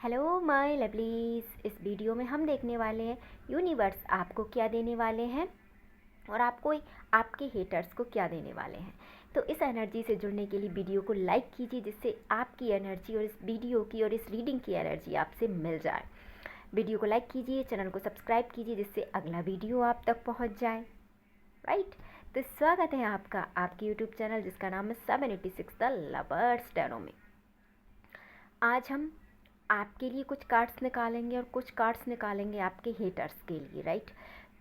Hello my lovelies. इस video में हम देखने वाले हैं यूनिवर्स आपको क्या देने वाले हैं और आपको आपके हेटर्स को क्या देने वाले हैं। तो इस एनर्जी से जुड़ने के लिए वीडियो को लाइक कीजिए, जिससे आपकी एनर्जी और इस वीडियो की और इस रीडिंग की एनर्जी आपसे मिल जाए। वीडियो को लाइक कीजिए, चैनल को सब्सक्राइब कीजिए, जिससे अगला वीडियो आप तक पहुंच जाए। राइट। तो स्वागत है आपका आपके यूट्यूब चैनल जिसका नाम है 786 द लवर्स टैरो में। आज हम आपके लिए कुछ कार्ड्स निकालेंगे और कुछ कार्ड्स निकालेंगे आपके हेटर्स के लिए। राइट।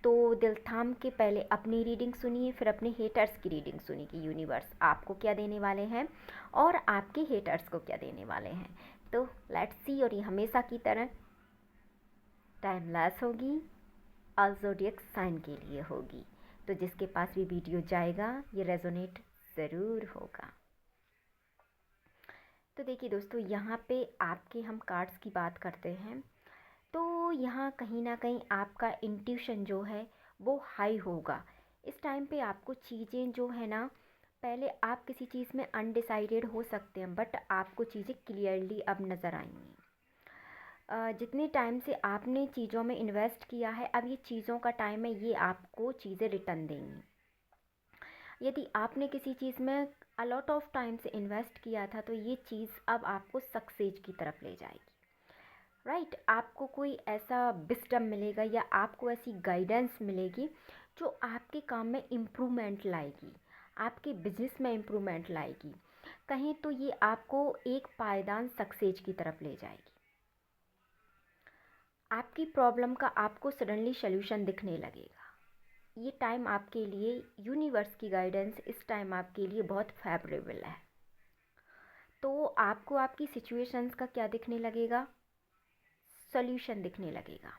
तो दिल थाम के पहले अपनी रीडिंग सुनिए, फिर अपने हेटर्स की रीडिंग सुनिए कि यूनिवर्स आपको क्या देने वाले हैं और आपके हेटर्स को क्या देने वाले हैं। तो लेट्स सी। और ये हमेशा की तरह टाइमलेस होगी और ज़ोडिएक साइन के लिए होगी। तो जिसके पास भी वीडियो जाएगा ये रेजोनेट ज़रूर होगा। तो देखिए दोस्तों, यहाँ पे आपके हम कार्ड्स की बात करते हैं तो यहाँ कहीं ना कहीं आपका इंट्यूशन जो है वो हाई होगा। इस टाइम पे आपको चीज़ें जो है ना, पहले आप किसी चीज़ में अनडिसाइडेड हो सकते हैं, बट आपको चीज़ें क्लियरली अब नज़र आएंगी। जितने टाइम से आपने चीज़ों में इन्वेस्ट किया है, अब ये चीज़ों का टाइम है, ये आपको चीज़ें रिटर्न देंगी। यदि आपने किसी चीज़ में अलॉट ऑफ टाइम से इन्वेस्ट किया था तो ये चीज़ अब आपको सक्सेस की तरफ ले जाएगी। राइट। आपको कोई ऐसा विस्डम मिलेगा या आपको ऐसी गाइडेंस मिलेगी जो आपके काम में इम्प्रूवमेंट लाएगी, आपके बिजनेस में इम्प्रूवमेंट लाएगी। कहीं तो ये आपको एक पायदान सक्सेस की तरफ ले जाएगी। आपकी प्रॉब्लम का आपको सडनली सल्यूशन दिखने लगेगा। ये टाइम आपके लिए, यूनिवर्स की गाइडेंस इस टाइम आपके लिए बहुत फेवरेबल है। तो आपको आपकी सिचुएशंस का क्या दिखने लगेगा, सॉल्यूशन दिखने लगेगा।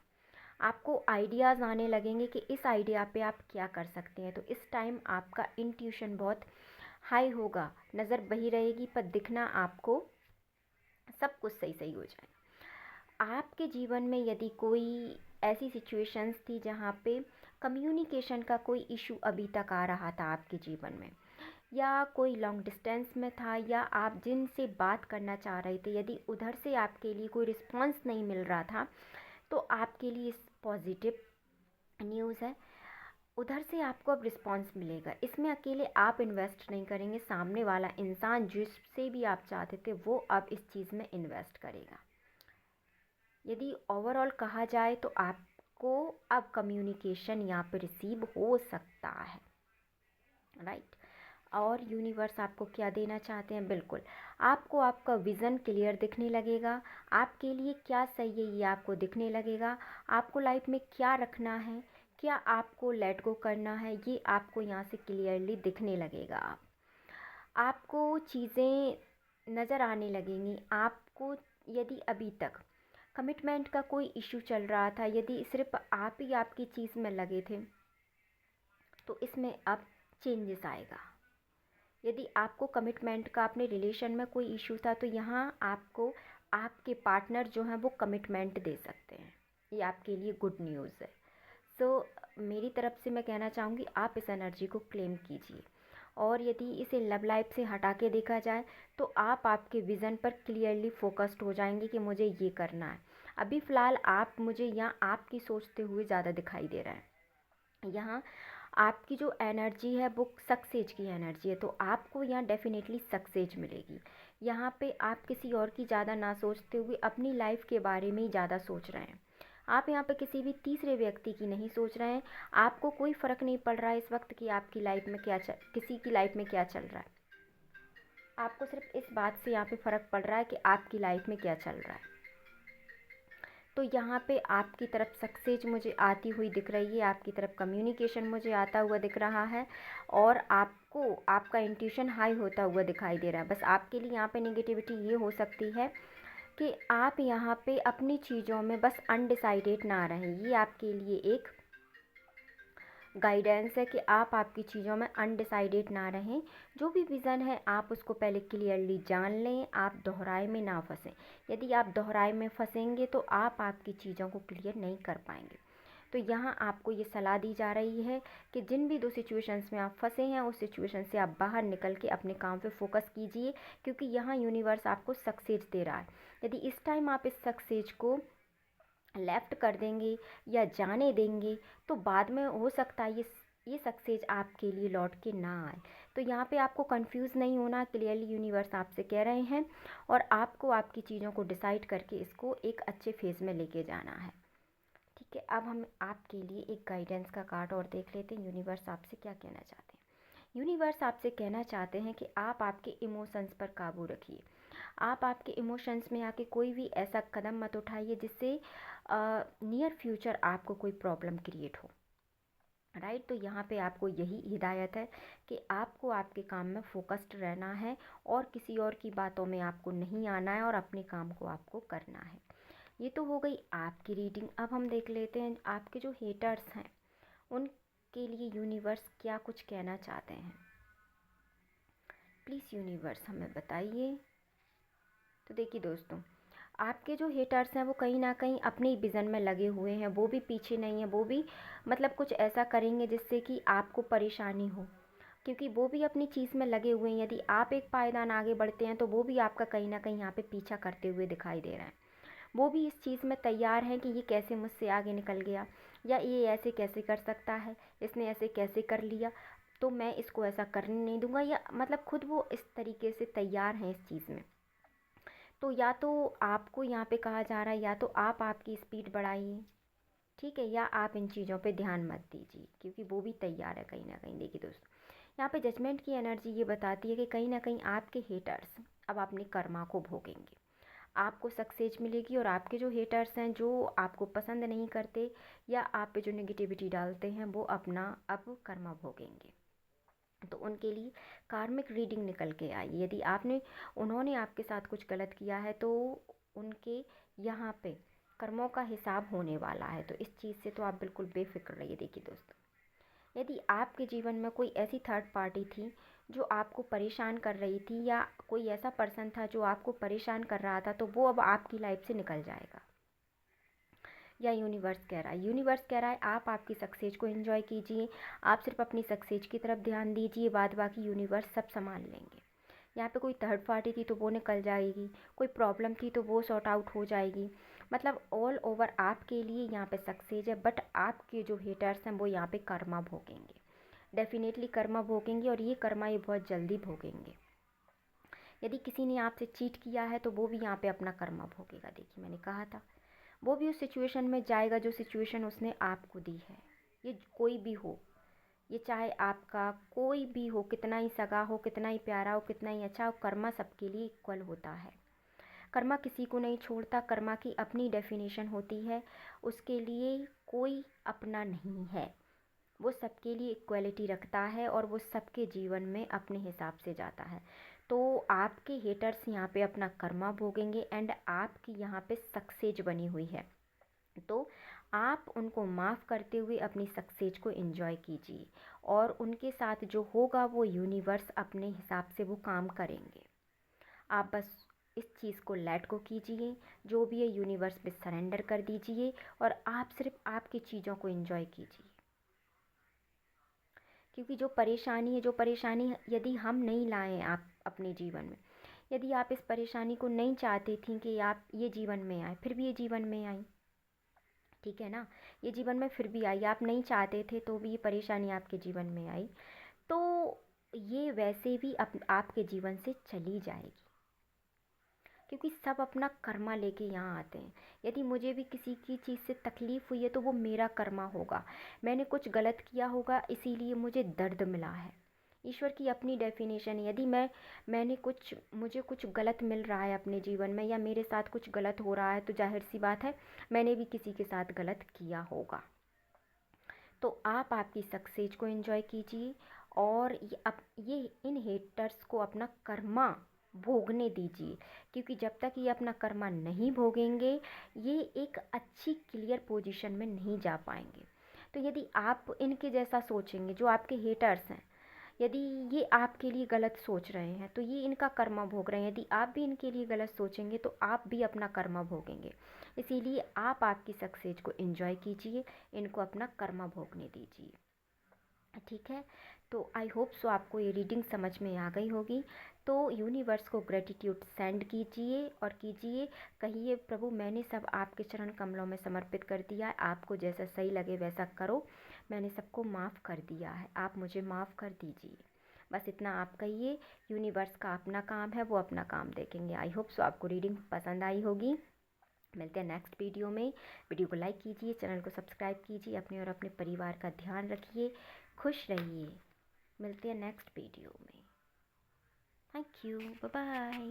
आपको आइडियाज़ आने लगेंगे कि इस आइडिया पे आप क्या कर सकते हैं। तो इस टाइम आपका इंट्यूशन बहुत हाई होगा, नज़र बही रहेगी, पर दिखना आपको सब कुछ सही सही हो जाएगा। आपके जीवन में यदि कोई ऐसी सिचुएशंस थी जहाँ पे कम्युनिकेशन का कोई इशू अभी तक आ रहा था आपके जीवन में, या कोई लॉन्ग डिस्टेंस में था, या आप जिनसे बात करना चाह रहे थे, यदि उधर से आपके लिए कोई रिस्पांस नहीं मिल रहा था, तो आपके लिए पॉजिटिव न्यूज़ है। उधर से आपको अब रिस्पांस मिलेगा। इसमें अकेले आप इन्वेस्ट नहीं करेंगे, सामने वाला इंसान जिससे भी आप चाहते थे वो अब इस चीज़ में इन्वेस्ट करेगा। यदि ओवरऑल कहा जाए तो आपको अब कम्युनिकेशन यहाँ पे रिसीव हो सकता है। राइट। और यूनिवर्स आपको क्या देना चाहते हैं, बिल्कुल आपको आपका विज़न क्लियर दिखने लगेगा। आपके लिए क्या सही है ये आपको दिखने लगेगा। आपको लाइफ में क्या रखना है, क्या आपको लेट गो करना है, ये आपको यहाँ से क्लियरली दिखने लगेगा। आपको चीज़ें नज़र आने लगेंगी। आपको यदि अभी तक कमिटमेंट का कोई इशू चल रहा था, यदि सिर्फ आप ही आपकी चीज़ में लगे थे, तो इसमें अब चेंजेस आएगा। यदि आपको कमिटमेंट का, अपने रिलेशन में कोई इशू था, तो यहाँ आपको आपके पार्टनर जो हैं वो कमिटमेंट दे सकते हैं। ये आपके लिए गुड न्यूज़ है। सो मेरी तरफ से मैं कहना चाहूँगी आप इस एनर्जी को क्लेम कीजिए। और यदि इसे लव लाइफ से हटा के देखा जाए तो आप आपके विज़न पर क्लियरली फोकस्ड हो जाएंगे कि मुझे ये करना है। अभी फ़िलहाल आप मुझे यहाँ आपकी सोचते हुए ज़्यादा दिखाई दे रहा है। यहाँ आपकी जो एनर्जी है वो सक्सेस की एनर्जी है, तो आपको यहाँ डेफिनेटली सक्सेस मिलेगी। यहाँ पे आप किसी और की ज़्यादा ना सोचते हुए अपनी लाइफ के बारे में ही ज़्यादा सोच रहे हैं। आप यहाँ पे किसी भी तीसरे व्यक्ति की नहीं सोच रहे हैं। आपको कोई फ़र्क नहीं पड़ रहा है इस वक्त कि आपकी लाइफ में क्या किसी की लाइफ में क्या चल रहा है। आपको सिर्फ इस बात से यहाँ पे फ़र्क पड़ रहा है कि आपकी लाइफ में क्या चल रहा है। तो यहाँ पे आपकी तरफ सक्सेस मुझे आती हुई दिख रही है, आपकी तरफ कम्युनिकेशन मुझे आता हुआ दिख रहा है, और आपको आपका इंट्यूशन हाई होता हुआ दिखाई दे रहा है। बस आपके लिए यहाँ पे नेगेटिविटी ये हो सकती है कि आप यहाँ पे अपनी चीज़ों में बस अनडिसाइडेड ना रहें। ये आपके लिए एक गाइडेंस है कि आप आपकी चीज़ों में अनडिसाइडेड ना रहें। जो भी विज़न है आप उसको पहले क्लियरली जान लें, आप दोहराए में ना फंसें। यदि आप दोहराए में फंसेंगे तो आप आपकी चीज़ों को क्लियर नहीं कर पाएंगे। तो यहाँ आपको ये सलाह दी जा रही है कि जिन भी दो सिचुएशंस में आप फंसे हैं उस सिचुएशन से आप बाहर निकल के अपने काम पे फोकस कीजिए, क्योंकि यहाँ यूनिवर्स आपको सक्सेस दे रहा है। यदि इस टाइम आप इस सक्सेस को लेफ्ट कर देंगे या जाने देंगे तो बाद में हो सकता है ये सक्सेस आपके लिए लौट के ना आए। तो यहाँ पे आपको कंफ्यूज नहीं होना, क्लियरली यूनिवर्स आपसे कह रहे हैं और आपको आपकी चीज़ों को डिसाइड करके इसको एक अच्छे फेज़ में लेके जाना है। ठीक है, अब हम आपके लिए एक गाइडेंस का कार्ड और देख लेते हैं यूनिवर्स आपसे क्या कहना चाहते हैं। यूनिवर्स आपसे कहना चाहते हैं कि आप आपके इमोशंस पर काबू रखिए। आप आपके इमोशंस में आके कोई भी ऐसा कदम मत उठाइए जिससे नियर फ्यूचर आपको कोई प्रॉब्लम क्रिएट हो। राइट, तो यहाँ पे आपको यही हिदायत है कि आपको आपके काम में फोकस्ड रहना है और किसी और की बातों में आपको नहीं आना है और अपने काम को आपको करना है। ये तो हो गई आपकी रीडिंग। अब हम देख लेते हैं आपके जो हेटर्स हैं उनके लिए यूनिवर्स क्या कुछ कहना चाहते हैं। प्लीज़ यूनिवर्स हमें बताइए। तो देखिए दोस्तों, आपके जो हेटर्स हैं वो कहीं ना कहीं अपनी विज़न में लगे हुए हैं, वो भी पीछे नहीं है, वो भी मतलब कुछ ऐसा करेंगे जिससे कि आपको परेशानी हो, क्योंकि वो भी अपनी चीज़ में लगे हुए हैं। यदि आप एक पायदान आगे बढ़ते हैं तो वो भी आपका कहीं ना कहीं यहाँ पे पीछा करते हुए दिखाई दे रहे हैं। वो भी इस चीज़ में तैयार हैं कि ये कैसे मुझसे आगे निकल गया, या ये ऐसे कैसे कर सकता है, इसने ऐसे कैसे कर लिया, तो मैं इसको ऐसा करने नहीं दूंगा, या मतलब खुद वो इस तरीके से तैयार हैं इस चीज़ में। तो या तो आपको यहाँ पे कहा जा रहा है या तो आप आपकी स्पीड बढ़ाइए, ठीक है, या आप इन चीज़ों पे ध्यान मत दीजिए, क्योंकि वो भी तैयार है कहीं ना कहीं। देखिए दोस्तों, यहाँ पे जजमेंट की एनर्जी ये बताती है कि कहीं ना कहीं आपके हेटर्स अब अपने कर्मा को भोगेंगे, आपको सक्सेस मिलेगी, और आपके जो हेटर्स हैं जो आपको पसंद नहीं करते या आप पे जो नेगेटिविटी डालते हैं वो अपना अब कर्मा भोगेंगे। तो उनके लिए कार्मिक रीडिंग निकल के आई। यदि उन्होंने आपके साथ कुछ गलत किया है तो उनके यहाँ पे कर्मों का हिसाब होने वाला है। तो इस चीज़ से तो आप बिल्कुल बेफिक्र रहिए। देखिए दोस्तों, यदि आपके जीवन में कोई ऐसी थर्ड पार्टी थी जो आपको परेशान कर रही थी, या कोई ऐसा पर्सन था जो आपको परेशान कर रहा था, तो वो अब आपकी लाइफ से निकल जाएगा। या यूनिवर्स कह रहा है आप आपकी सक्सेस को एंजॉय कीजिए, आप सिर्फ अपनी सक्सेस की तरफ ध्यान दीजिए, बाद बाकी यूनिवर्स सब संभाल लेंगे। यहाँ पे कोई थर्ड पार्टी थी तो वो निकल जाएगी, कोई प्रॉब्लम थी तो वो सॉर्ट आउट हो जाएगी। मतलब ऑल ओवर आपके लिए यहाँ पे सक्सेस है, बट आपके जो हेटर्स हैं वो यहाँ पे कर्मा भोगेंगे, डेफिनेटली कर्मा भोगेंगे, और ये कर्मा ये बहुत जल्दी भोगेंगे। यदि किसी ने आपसे चीट किया है तो वो भी यहाँ पे अपना कर्मा भोगेगा। देखिए, मैंने कहा था वो भी उस सिचुएशन में जाएगा जो सिचुएशन उसने आपको दी है। ये कोई भी हो, ये चाहे आपका कोई भी हो, कितना ही सगा हो, कितना ही प्यारा हो, कितना ही अच्छा हो, कर्मा सबके लिए इक्वल होता है। कर्मा किसी को नहीं छोड़ता, कर्मा की अपनी डेफिनेशन होती है, उसके लिए कोई अपना नहीं है, वो सबके लिए इक्वलिटी रखता है और वो सबके जीवन में अपने हिसाब से जाता है। तो आपके हेटर्स यहाँ पे अपना कर्मा भोगेंगे एंड आपकी यहाँ पे सक्सेस बनी हुई है, तो आप उनको माफ़ करते हुए अपनी सक्सेस को एंजॉय कीजिए, और उनके साथ जो होगा वो यूनिवर्स अपने हिसाब से वो काम करेंगे। आप बस इस चीज़ को लेट को कीजिए, जो भी है यूनिवर्स पे सरेंडर कर दीजिए, और आप सिर्फ आपकी चीज़ों को एंजॉय कीजिए। क्योंकि जो परेशानी यदि हम नहीं लाएं आप अपने जीवन में, यदि आप इस परेशानी को नहीं चाहती थी कि आप ये जीवन में आए, फिर भी ये जीवन में आई, ठीक है ना, ये जीवन में फिर भी आई, आप नहीं चाहते थे तो भी ये परेशानी आपके जीवन में आई, तो ये वैसे भी आपके जीवन से चली जाएगी, क्योंकि सब अपना कर्मा लेके यहाँ आते हैं। यदि मुझे भी किसी की चीज़ से तकलीफ़ हुई है तो वो मेरा कर्मा होगा, मैंने कुछ गलत किया होगा इसीलिए मुझे दर्द मिला है। ईश्वर की अपनी डेफिनेशन है। यदि मुझे कुछ गलत मिल रहा है अपने जीवन में, या मेरे साथ कुछ गलत हो रहा है, तो जाहिर सी बात है मैंने भी किसी के साथ गलत किया होगा। तो आप आपकी सक्सेस को एंजॉय कीजिए, और ये इन हेटर्स को अपना कर्मा भोगने दीजिए, क्योंकि जब तक ये अपना कर्मा नहीं भोगेंगे ये एक अच्छी क्लियर पोजीशन में नहीं जा पाएंगे। तो यदि आप इनके जैसा सोचेंगे, जो आपके हेटर्स हैं, यदि ये आपके लिए गलत सोच रहे हैं तो ये इनका कर्मा भोग रहे हैं, यदि आप भी इनके लिए गलत सोचेंगे तो आप भी अपना कर्मा भोगेंगे। इसीलिए आप आपकी सक्सेस को एंजॉय कीजिए, इनको अपना कर्मा भोगने दीजिए, ठीक है। तो आई होप सो आपको ये रीडिंग समझ में आ गई होगी। तो यूनिवर्स को ग्रेटिट्यूड सेंड कीजिए और कीजिए, कहिए प्रभु मैंने सब आपके चरण कमलों में समर्पित कर दिया है, आपको जैसा सही लगे वैसा करो, मैंने सबको माफ़ कर दिया है, आप मुझे माफ़ कर दीजिए। बस इतना आप कहिए, यूनिवर्स का अपना काम है, वो अपना काम देखेंगे। आई होप सो आपको रीडिंग पसंद आई होगी। मिलते हैं नेक्स्ट वीडियो में। वीडियो को लाइक कीजिए, चैनल को सब्सक्राइब कीजिए, अपने और अपने परिवार का ध्यान रखिए, खुश रहिए। मिलते हैं नेक्स्ट वीडियो में। Thank you, bye bye.